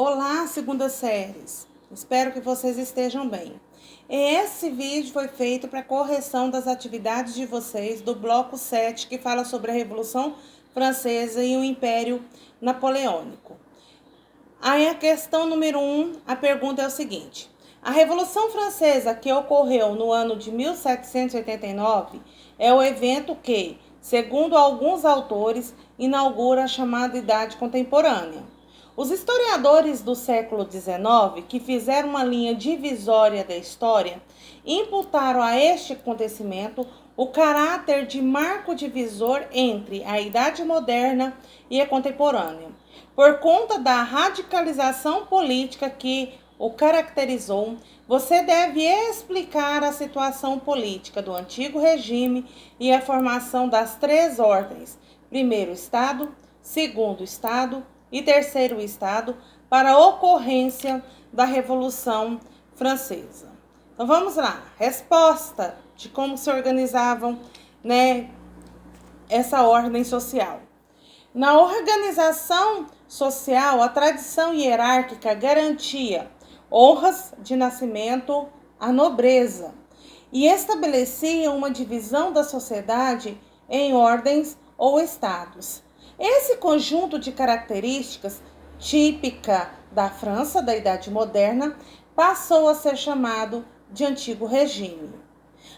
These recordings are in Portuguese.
Olá, segunda séries. Espero que vocês estejam bem. Esse vídeo foi feito para correção das atividades de vocês do bloco 7, que fala sobre a Revolução Francesa e o Império Napoleônico. Aí a questão número 1, a pergunta é o seguinte: a Revolução Francesa, que ocorreu no ano de 1789, é o evento que, segundo alguns autores, inaugura a chamada Idade Contemporânea. Os historiadores do século XIX, que fizeram uma linha divisória da história, imputaram a este acontecimento o caráter de marco divisor entre a Idade Moderna e a Contemporânea, por conta da radicalização política que o caracterizou. Você deve explicar a situação política do antigo regime e a formação das três ordens: primeiro Estado, segundo Estado e terceiro Estado, para a ocorrência da Revolução Francesa. Então vamos lá, resposta de como se organizavam, essa ordem social. Na organização social, a tradição hierárquica garantia honras de nascimento à nobreza e estabelecia uma divisão da sociedade em ordens ou estados. Esse conjunto de características típica da França da Idade Moderna passou a ser chamado de Antigo Regime.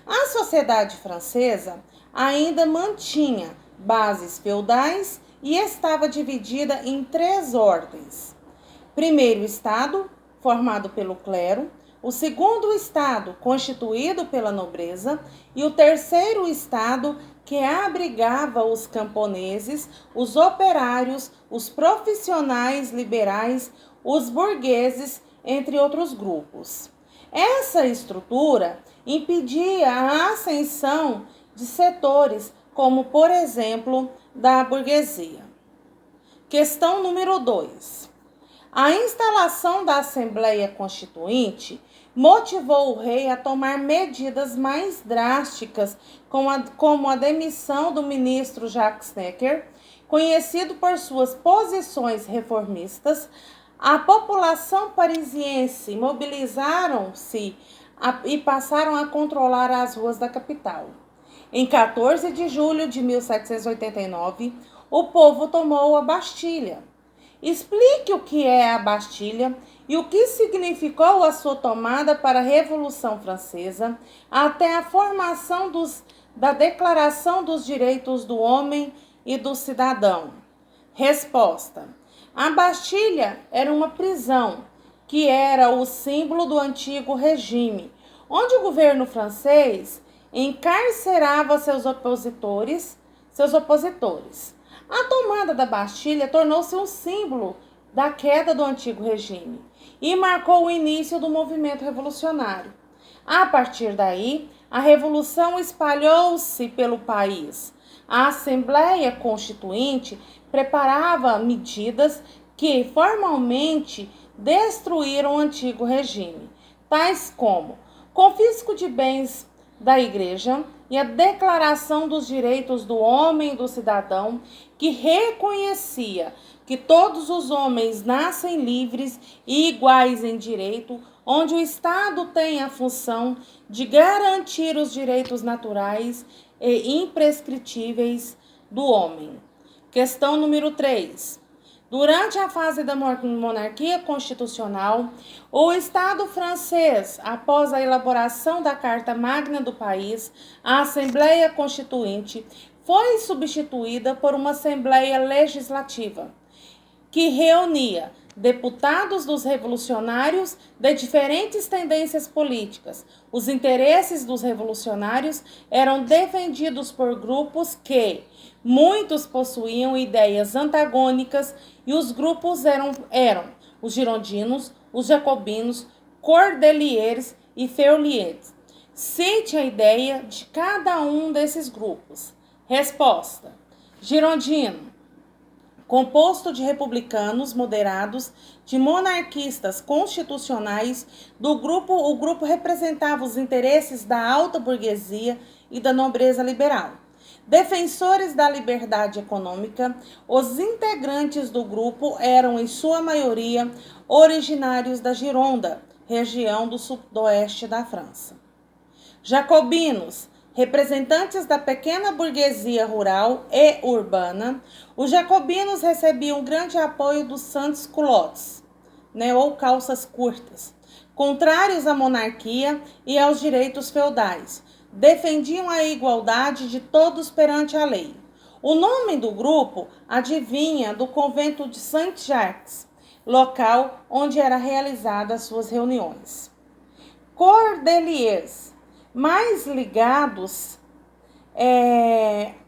A sociedade francesa ainda mantinha bases feudais e estava dividida em três ordens: primeiro Estado, formado pelo clero; o segundo Estado, constituído pela nobreza; e o terceiro Estado, que abrigava os camponeses, os operários, os profissionais liberais, os burgueses, entre outros grupos. Essa estrutura impedia a ascensão de setores, como, por exemplo, da burguesia. Questão número 2. A instalação da Assembleia Constituinte motivou o rei a tomar medidas mais drásticas, como a demissão do ministro Jacques Necker, conhecido por suas posições reformistas. A população parisiense mobilizaram-se e passaram a controlar as ruas da capital. Em 14 de julho de 1789, o povo tomou a Bastilha. Explique o que é a Bastilha e o que significou a sua tomada para a Revolução Francesa até a formação da Declaração dos Direitos do Homem e do Cidadão. Resposta: a Bastilha era uma prisão que era o símbolo do antigo regime, onde o governo francês encarcerava seus opositores. A tomada da Bastilha tornou-se um símbolo da queda do antigo regime e marcou o início do movimento revolucionário. A partir daí, a revolução espalhou-se pelo país. A Assembleia Constituinte preparava medidas que formalmente destruíram o antigo regime, tais como confisco de bens da Igreja e a Declaração dos Direitos do Homem e do Cidadão, que reconhecia que todos os homens nascem livres e iguais em direito, onde o Estado tem a função de garantir os direitos naturais e imprescritíveis do homem. Questão número 3. Durante a fase da monarquia constitucional, o Estado francês, após a elaboração da Carta Magna do país, a Assembleia Constituinte foi substituída por uma Assembleia Legislativa, que reunia deputados dos revolucionários de diferentes tendências políticas. Os interesses dos revolucionários eram defendidos por grupos que muitos possuíam ideias antagônicas, e os grupos eram os girondinos, os jacobinos, cordeliers e feulieres. Cite a ideia de cada um desses grupos. Resposta: girondino, composto de republicanos moderados, de monarquistas constitucionais. O grupo representava os interesses da alta burguesia e da nobreza liberal. Defensores da liberdade econômica, os integrantes do grupo eram, em sua maioria, originários da Gironda, região do sudoeste da França. Jacobinos, representantes da pequena burguesia rural e urbana, os jacobinos recebiam grande apoio dos sans-culottes, ou calças curtas, contrários à monarquia e aos direitos feudais. Defendiam a igualdade de todos perante a lei. O nome do grupo advinha do convento de Saint-Jacques, local onde eram realizadas suas reuniões. Cordeliers, mais ligados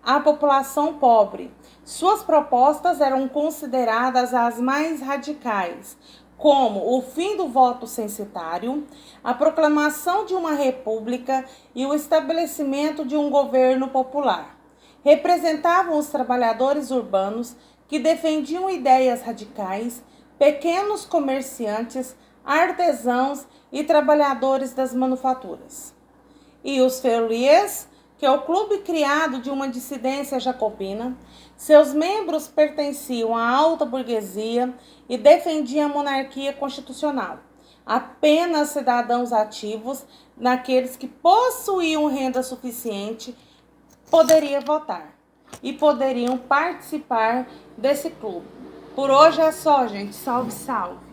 à população pobre. Suas propostas eram consideradas as mais radicais, como o fim do voto censitário, a proclamação de uma república e o estabelecimento de um governo popular. Representavam os trabalhadores urbanos que defendiam ideias radicais, pequenos comerciantes, artesãos e trabalhadores das manufaturas. E os Ferriers, que é o clube criado de uma dissidência jacobina. Seus membros pertenciam à alta burguesia e defendiam a monarquia constitucional. Apenas cidadãos ativos, naqueles que possuíam renda suficiente, poderiam votar e poderiam participar desse clube. Por hoje é só, gente. Salve, salve!